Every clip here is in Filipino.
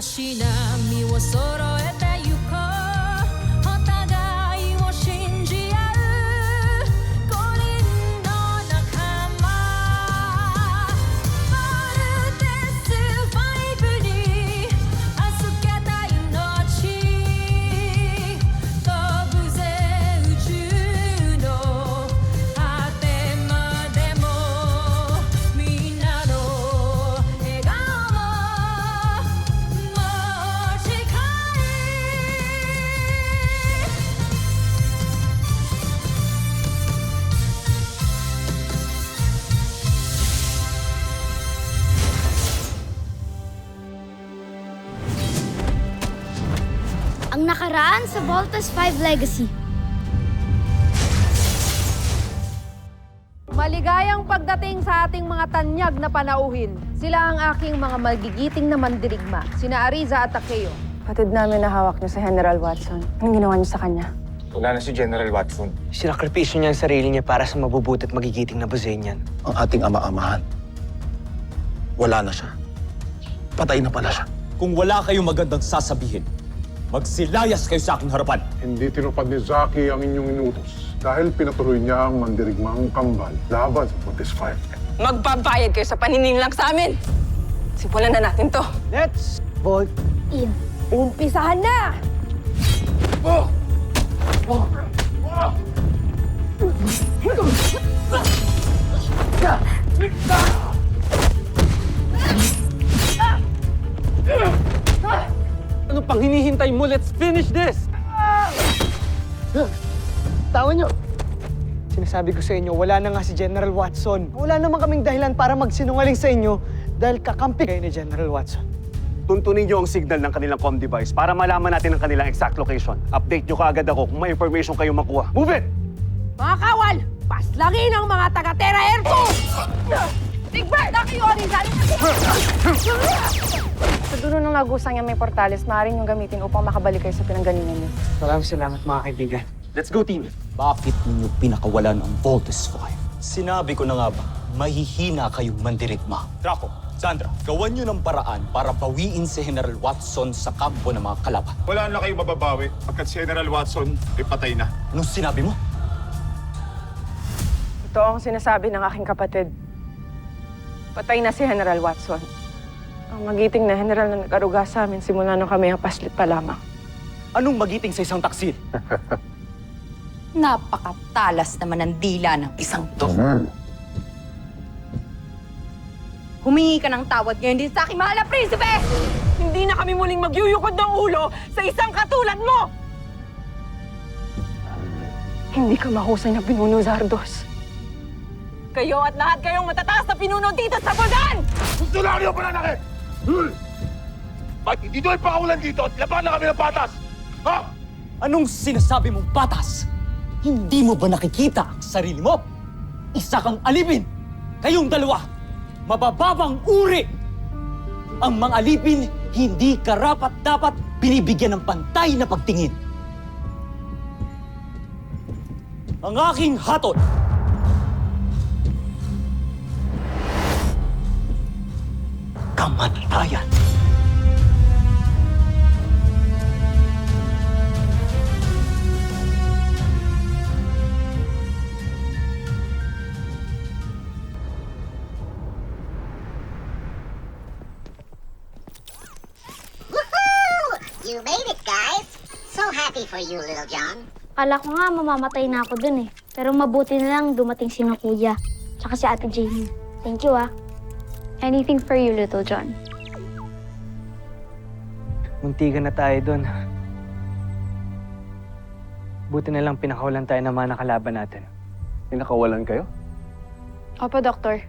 足並みを揃えてゆこうお互いを信じ合う五人の仲間まるでスファイブに預けた命飛ぶぜ宇宙の果てまでもみんなの笑顔ももう近いAng nakaraan sa Voltas 5 Legacy. Maligayang pagdating sa ating mga tanyag na panauhin. Sila ang aking mga magigiting na mandirigma, sina Ariza at Takeo. Patid namin na hawak niyo sa General Watson. Anong ginawa niyo sa kanya? Wala na si General Watson. Sinakripisyo niya ang sarili niya para sa mabubuti at magigiting na Buzenian. Ang ating ama-amahan. Wala na siya. Patay na pala siya. Kung wala kayong magandang sasabihin, magsilayas kayo sa aking harapan. Hindi tinupad ni Zaki ang inyong inutos dahil pinatuloy niya ang mandirigmang kambal laban sa Voltes 5. Magbabayad kayo sa panininlang sa amin! Simulan na natin to. Let's vote. In. Umpisahan na! Ano pang hinihintay mo? Let's finish this! Tawa niyo. Sinasabi ko sa inyo, wala na nga si General Watson. Wala naman kaming dahilan para magsinungaling sa inyo dahil kakampi kayo ni General Watson. Tuntunin niyo ang signal ng kanilang comm device para malaman natin ang kanilang exact location. Update niyo kaagad ako kung may information kayong makuha. Move it! Mga kawal, paslangin ang mga taga-Terra Air 2! Big Bird, kayo, Ariza! Sa dulo ng lagusang niya may portales, maaaring yung gamitin upang makabalik kayo sa pinanggalingan niyo. Maraming salamat mga kaibigan. Let's go, team! Bakit ninyo pinakawalan ang Voltes 5? Sinabi ko na nga ba, mahihina kayong mandirigma. Draco, Sandra, gawan nyo ng paraan para bawiin si General Watson sa kampo ng mga kalaban. Wala na kayong mababawi pagkat si General Watson ay patay na. Anong sinabi mo? Ito ang sinasabi ng aking kapatid. Patay na si General Watson. Ang magiting na general na nag-aruga sa amin simula nung kami ang paslit pa lamang. Anong magiting sa isang taksil? Napakatalas naman ang dila ng isang to. Humingi ka ng tawad ngayon din sa aking mahal na prinsipe! Hindi na kami muling magyuyukod ng ulo sa isang katulad mo! Hindi ka mahusay na pinuno, Zardos. Kayo at lahat kayong matataas na pinuno dito sa Bulgan! Gusto lang niyo pananakit! Ba't hindi doon pakawalan dito at laban na kami ng patas? Ha? Anong sinasabi mong patas? Hindi mo ba nakikita ang sarili mo? Isa kang alipin! Kayong dalawa, mabababang uri! Ang mga alipin, hindi karapat-dapat binibigyan ng pantay na pagtingin. Ang aking hatol, kamatayan. You made it, guys! So happy for you, Little John. Kala ko nga mamamatay na ako dun eh. Pero mabuti na lang dumating si Kuya. Tsaka si Ate Jamie. Thank you ah. Anything for you, Little John. Muntikan na tayo doon. Buti na lang pinakawalan tayo ng mga nakalaban natin. Pinakawalan kayo? Opo, Doktor.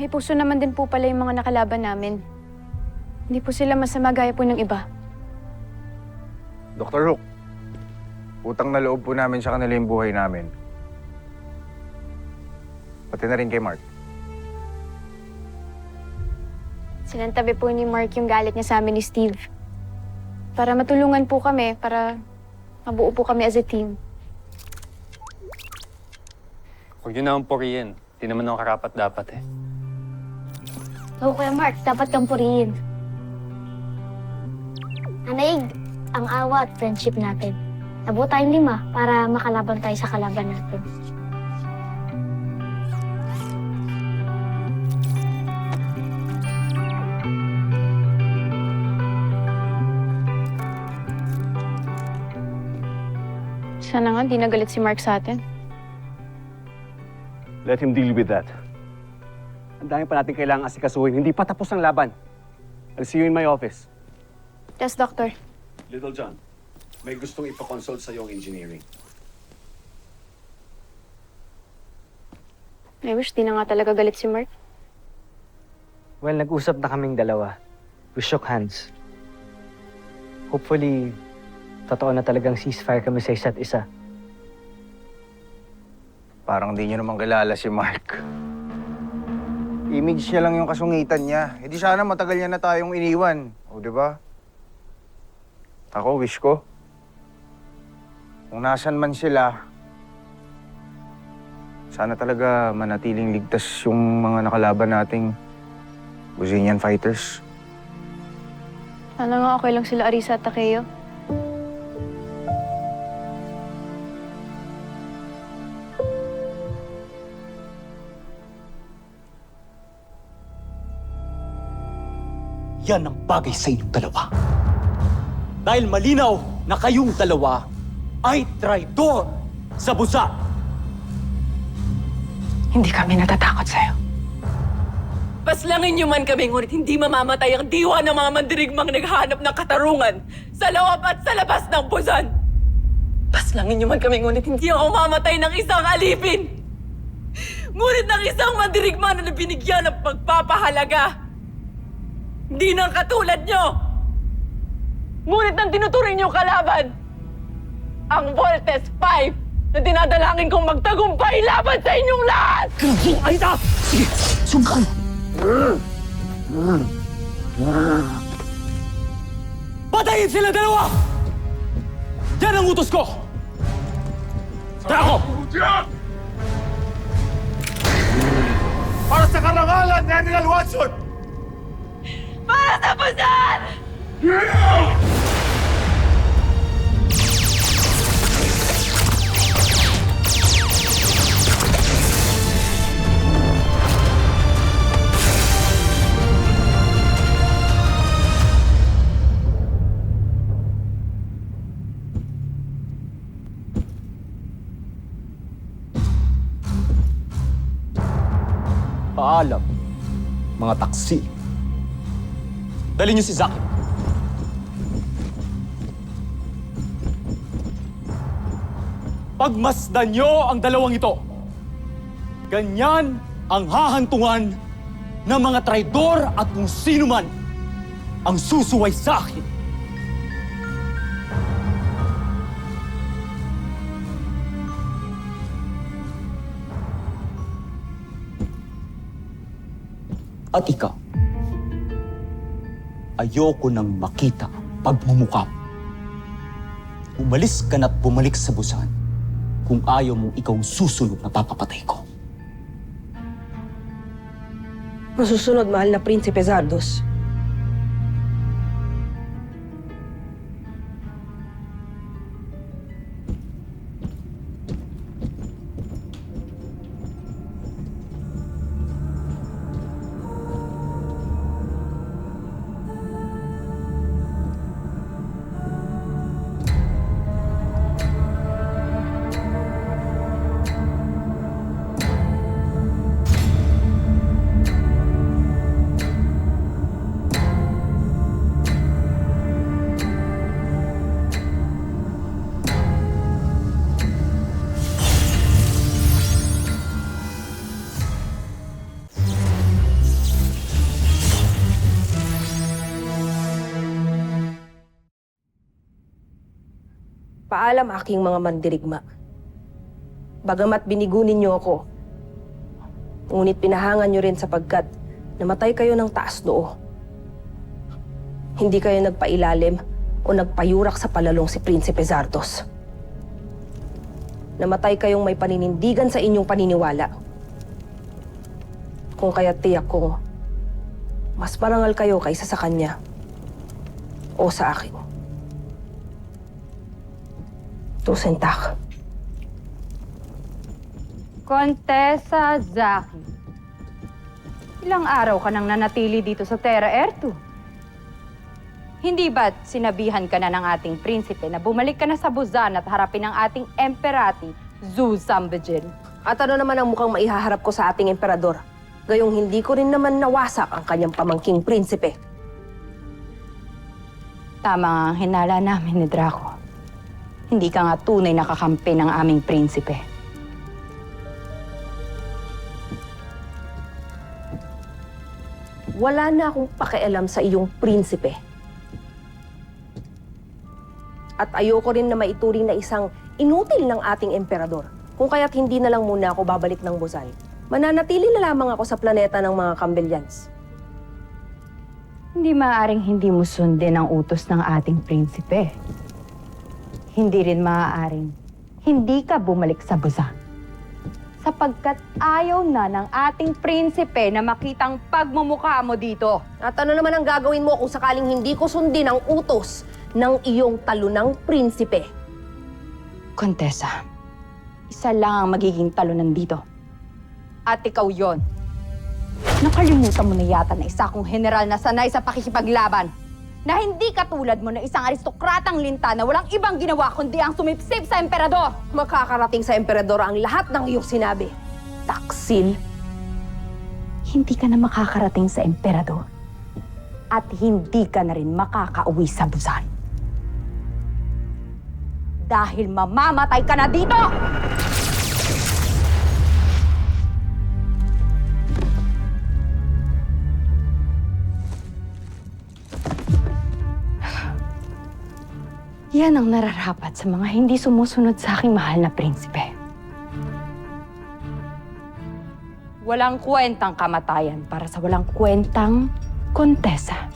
May puso naman din po pala yung mga nakalaban namin. Hindi po sila masama gaya po ng iba. Dr. Hook, utang na loob po namin sa kanila yung buhay namin. Pati na rin kay Mark. Sinantabi po ni Mark yung galit niya sa amin ni Steve. Para matulungan po kami, para mabuo po kami as a team. Huwag yun naman purihin. Di naman ako karapat-dapat eh. Oo, Kuya Mark, dapat kang purihin. Nanaig ang awa at friendship natin. Nabuo tayong 5 para makalaban tayo sa kalaban natin. Sana nga, di nagalit si Mark sa atin. Let him deal with that. Ang dami pa natin kailangang asikasuhin. Hindi pa tapos ang laban. I'll see you in my office. Yes, Doctor. Little John, may gustong ipakonsult sa iyong engineering. I wish di na nga talaga galit si Mark. Well, nag-usap na kaming dalawa. We shook hands. Hopefully, totoo na talagang ceasefire kami sa isa't isa. Parang di niyo naman kilala si Mark. Image niya lang yung kasungitan niya. E di sana matagal niya na tayong iniwan. O, di ba? Ako, wish ko. Kung nasan man sila, sana talaga manatiling ligtas yung mga nakalaban nating Brazilian fighters. Sana nga okay lang sila Arisa at Takeo. Yan ang bagay sa inyong dalawa. Dahil malinaw na kayong dalawa ay traidor sa busa. Hindi kami natatakot sa'yo. Paslangin niyo man kami, ngunit hindi mamamatay ang diwa ng mga mandirigmang naghahanap ng katarungan sa loob at sa labas ng Busan. Paslangin niyo man kami, ngunit hindi ako mamatay ng isang alipin. Ngunit ng isang mandirigma na binigyan ng pagpapahalaga. Hindi nang katulad niyo. Ngunit nang tinuturing niyo kalaban, ang Voltes 5 na dinadalangin kong magtagumpay laban sa inyong lahat! Aida! Sige, sungkan! Patayin sila dalawa! Yan ang utos ko! Tara ko! Para sa karangalan ni General Watson! Para sa Busan! Paalam, mga taksi. Dali niyo si Zaki. Pagmasdan niyo ang dalawang ito. Ganyan ang hahantungan ng mga traidor at kung sino man ang susuway sa akin. At ikaw, ayoko nang makita pagmumukha mo. Umalis ka na't bumalik sa Busan kung ayaw mong ikaw susunod na papapatay ko. Masusunod, mahal na Prinsipe Zardos. Paalam aking mga mandirigma. Bagamat binigunin niyo ako, ngunit pinahangan niyo rin sapagkat namatay kayo ng taas noo. Hindi kayo nagpailalim o nagpayurak sa palalong si Prinsipe Zardos. Namatay kayong may paninindigan sa inyong paniniwala. Kung kaya't tiyak kong mas marangal kayo kaysa sa kanya o sa akin. Tusentak. Contessa Zaki. Ilang araw ka nang nanatili dito sa Terra Air 2? Hindi ba't sinabihan ka na ng ating prinsipe na bumalik ka na sa Busan at harapin ang ating emperati, Zhu Zambijin? At ano naman ang mukhang maihaharap ko sa ating emperador? Gayong hindi ko rin naman nawasak ang kanyang pamangking prinsipe. Tama ang hinala namin ni Draco. Hindi ka nga tunay na kakampi ng aming prinsipe. Wala na akong pakialam sa iyong prinsipe. At ayoko rin na maituring na isang inutil ng ating emperador. Kung kaya't hindi na lang muna ako babalik ng Busan. Mananatili na lamang ako sa planeta ng mga Campbellians. Hindi maaaring hindi mo sundin ang utos ng ating prinsipe. Hindi rin maaaring hindi ka bumalik sa Busan. Sapagkat ayaw na ng ating prinsipe na makitang pagmumukha mo dito. At ano naman ang gagawin mo kung sakaling hindi ko sundin ang utos ng iyong talunang prinsipe? Contessa, isa lang ang magiging talunan dito. At ikaw yon. Nakalimutan mo na yata na isa kong general na sanay sa pakikipaglaban. Na hindi katulad mo na isang aristokratang linta na walang ibang ginawa kundi ang sumipsip sa emperador. Makakarating sa emperador ang lahat ng iyong sinabi. Taksil. Hindi ka na makakarating sa emperador. At hindi ka na rin makakauwi sa Busan. Dahil mamamatay ka na dito! Yan ang nararapat sa mga hindi sumusunod sa aking mahal na prinsipe. Walang kwentang kamatayan para sa walang kwentang kontesa.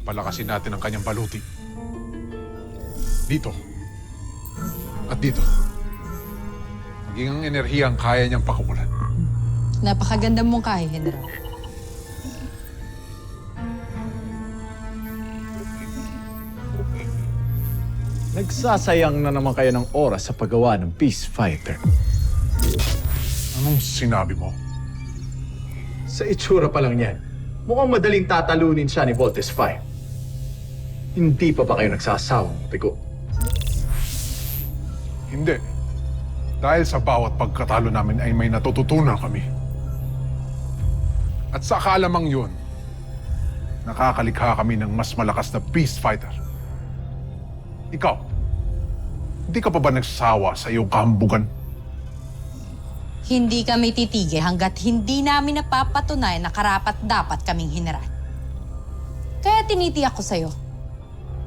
Palakasin natin ang kanyang baluti. Dito. At dito. Maging ang enerhiya ang kaya niyang pakawalan. Napakaganda mong kaya, General. Nagsasayang na naman kayo ng oras sa paggawa ng Peace Fighter. Anong sinabi mo? Sa itsura pa lang yan, mukhang madaling tatalunin siya ni Voltes 5. Hindi pa ba kayo nagsasawang tigo? Hindi. Dahil sa bawat pagkatalo namin ay may natututunan kami. At sa kaalamang yun, nakakalikha kami ng mas malakas na Peace Fighter. Ikaw, hindi ka pa ba nagsasawa sa iyong kahambugan? Hindi kami titigil hanggat hindi namin napapatunayan na karapat-dapat kaming general. Kaya tinitiyak ko sa'yo,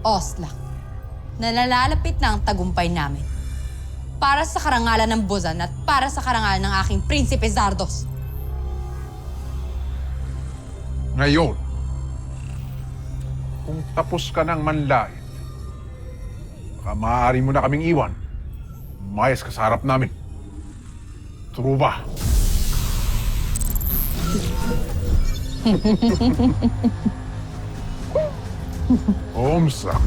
Osla, na nalalapit na ang tagumpay namin. Para sa karangalan ng Busan at para sa karangalan ng aking Prinsipe Zardos. Ngayon, kung tapos ka ng manlait, baka maaari mo na kaming iwan. Umayos ka sa harap namin. True ba? Omsak.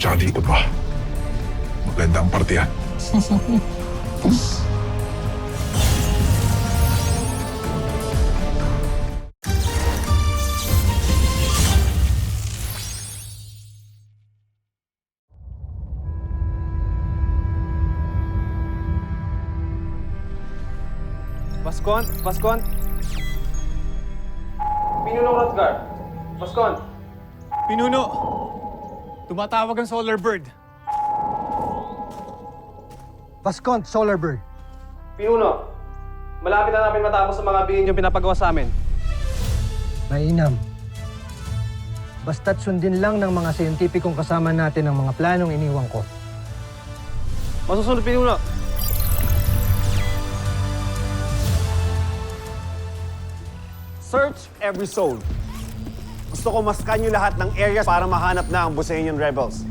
Tsaka dito pa. Magandang partiyan. Vascon? Pinuno Rosgar. Vascon. Pinuno! Tumatawag ang Solar Bird. Vascon, Solar Bird. Pinuno. Malapit na namin matapos sa mga bihin yung pinapagawa sa amin. Mainam. Basta't sundin lang ng mga siyentipikong kasama natin ang mga planong iniwan ko. Masusunod, Pinuno. Search every zone. Gusto ko maskan nyo lahat ng areas para mahanap na ang Busainian rebels.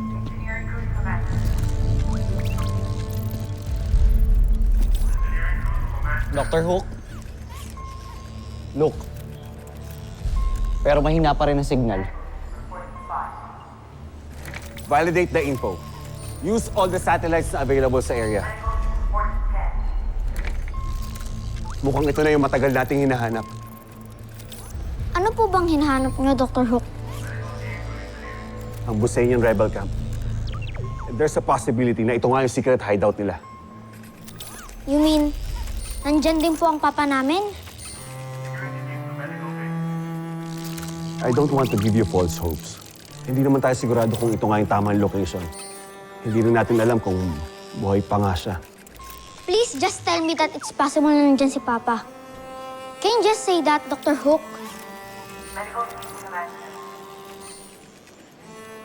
Dr. Hook? Look. Pero mahina pa rin ang signal. Validate the info. Use all the satellites na available sa area. Mukhang ito na yung matagal nating hinahanap. Ano po bang hinahanap niyo, Dr. Hook? Ang Busainian rebel camp. And there's a possibility na ito nga yung secret hideout nila. You mean, nandyan din po ang papa namin? I don't want to give you false hopes. Hindi naman tayo sigurado kung ito nga yung tamang location. Hindi rin natin alam kung buhay pa nga siya. Please just tell me that it's possible na nandyan si Papa. Can you just say that, Dr. Hook?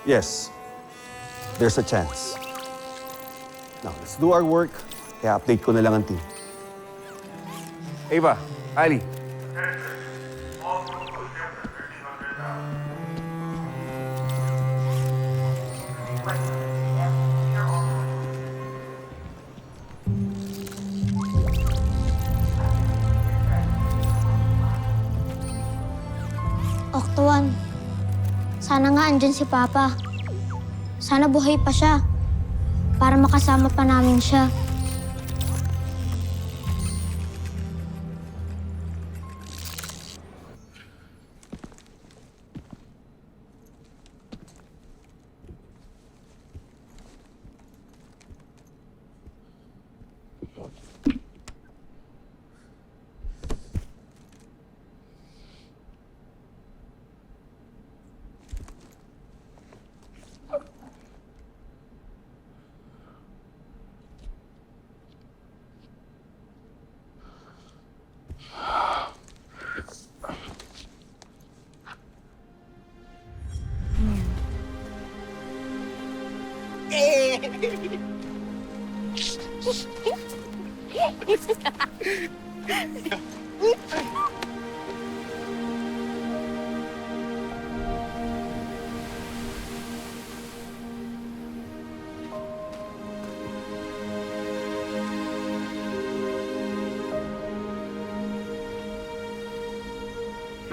Yes, there's a chance. Now, let's do our work. Kaya update ko na lang ang team. Ava, Ali. Octuan, sana nga andyan si Papa. Sana buhay pa siya para makasama pa namin siya.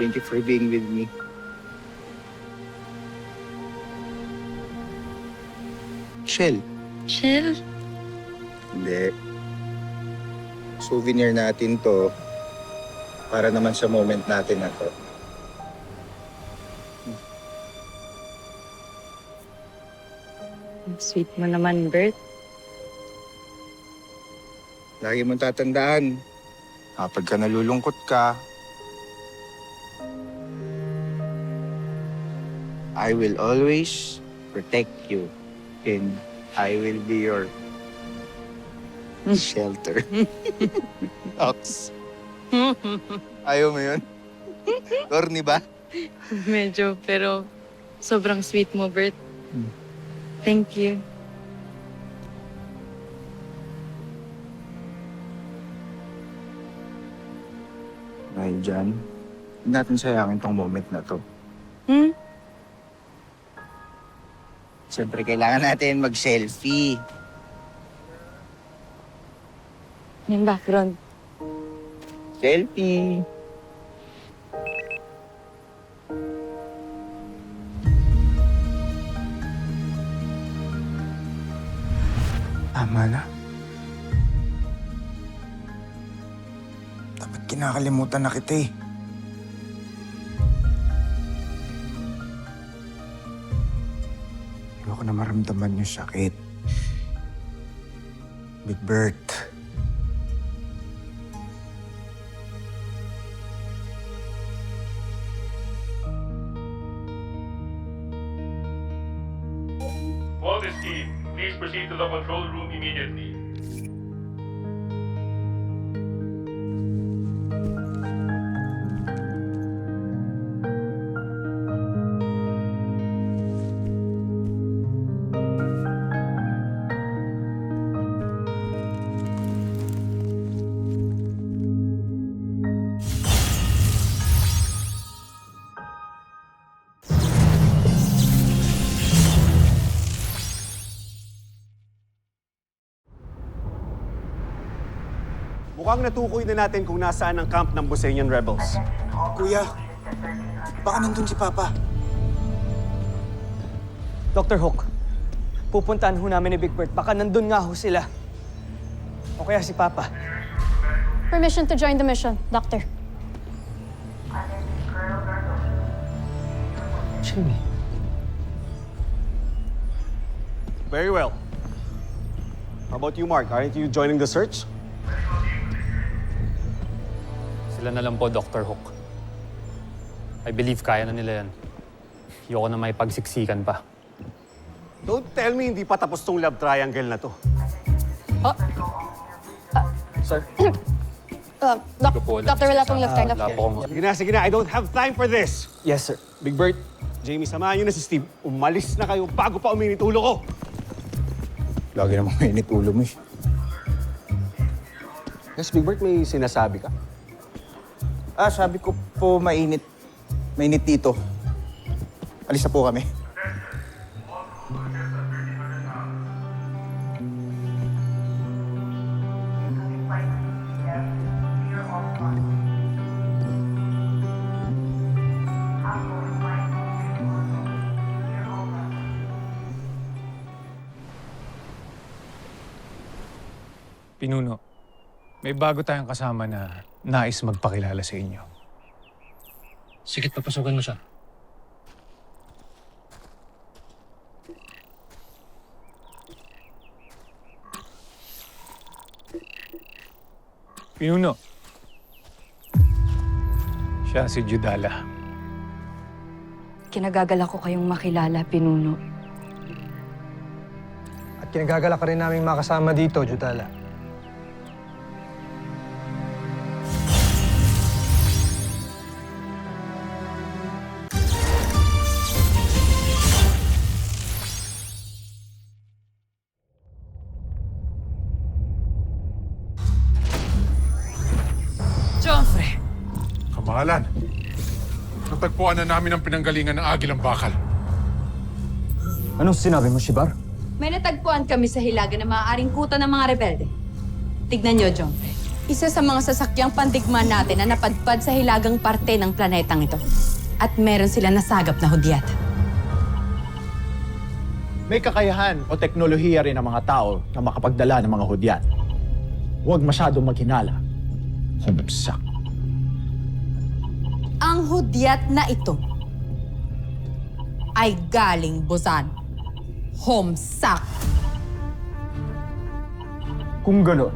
Thank you for being with me. Shell. Shell? Hindi. Souvenir natin to para naman sa moment natin na to. Sweet mo naman, Bert. Lagi mong tatandaan, kapag ka nalulungkot ka, I will always protect you and I will be your shelter. Ox. Ayaw mo yun? Corny ba? Medyo, pero sobrang sweet mo, Bert. Thank you. Dahil dyan, huwag natin sayangin tong moment na to. Siyempre, kailangan natin mag-selfie. Yung background. Selfie! Tama na. Dapat kinakalimutan na kita eh. Ayoko na maramdaman yung sakit. Big Bert. Voltes team, please proceed to the control room immediately. Mukhang natukoy na natin kung nasaan ang camp ng Bosenian rebels. Kuya, baka nandun si Papa. Dr. Hook, pupuntahan ho namin ni Big Bird. Baka nandun nga ho sila. O kaya si Papa. Permission to join the mission, Doctor. Jimmy. Very well. How about you, Mark? Aren't you joining the search? Sila na lang po, Dr. Hook. I believe kaya na nila yan. Ayoko na may pagsiksikan pa. Don't tell me hindi pa tapos tong love triangle na to. Sir? Doctor, wala pong love triangle. Sige na. I don't have time for this. Yes, sir. Big Bird, Jamie, samahan niyo na si Steve. Umalis na kayo bago pa uminit ulo ko. Lagi namang mainit ulo mo eh. Yes, Big Bird, may sinasabi ka? Sabi ko po mainit. Mainit dito. Alis na po kami. Pinuno, may bago tayong kasama na nais magpakilala sa inyo. Sige, papasukan mo siya. Pinuno, siya si Judala. Kinagagalak ko kayong makilala, Pinuno. At kinagagalak ka rin namin makasama dito, Judala. Joffrey! Kamahalan, natagpuan na namin ang pinanggalingan ng Agilang Bakal. Anong sinabi mo, Shibar? May natagpuan kami sa Hilaga na maaaring kuta ng mga rebelde. Tignan niyo, Joffrey. Isa sa mga sasakyang pandigma natin na napadpad sa hilagang parte ng planetang ito. At meron sila nasagap na hudyat. May kakayahan o teknolohiya rin ang mga tao na makapagdala ng mga hudyat. Huwag masyadong maghinala. Humagsak. Ang hudyat na ito ay galing Busan. Homsak. Kung gano'n,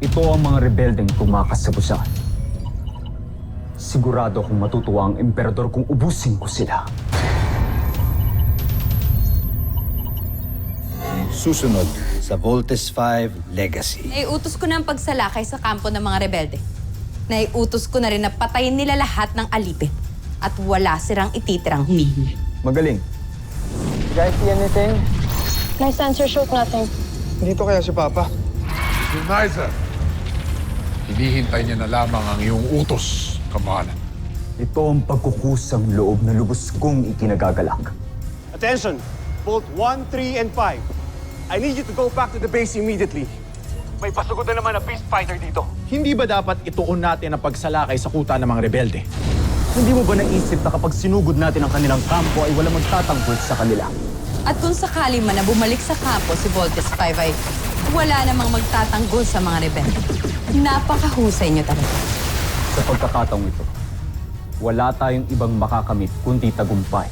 ito ang mga rebeldeng tumakas sa Busan. Sigurado kung matutuwa ang emperador kung ubusin ko sila. Susunod sa Voltes 5 Legacy. Naiutos ko na ang pagsalakay sa kampo ng mga rebelde. Naiutos ko na rin na patayin nila lahat ng alipin. At wala silang ititirang humihingi. Magaling. Guys, see anything? Nice answer, shoot nothing. Dito kaya si Papa? Unizer, hinihintay niya na lamang ang iyong utos, kamahalan. Ito ang pagkukusang loob na lubos kong ikinagagalak. Attention! Bolt 1, 3, and 5. I need you to go back to the base immediately. May pasugod na naman na beast fighter dito. Hindi ba dapat ituon natin ang pagsalakay sa kuta ng mga rebelde? Hindi mo ba naisip na kapag sinugod natin ang kanilang kampo ay wala magtatanggol sa kanila? At kung sakali man na bumalik sa kampo si Voltes 5 ay wala namang magtatanggol sa mga rebelde. Napakahusay niyo talaga. Sa pagkakataong ito, wala tayong ibang makakamit kundi tagumpay.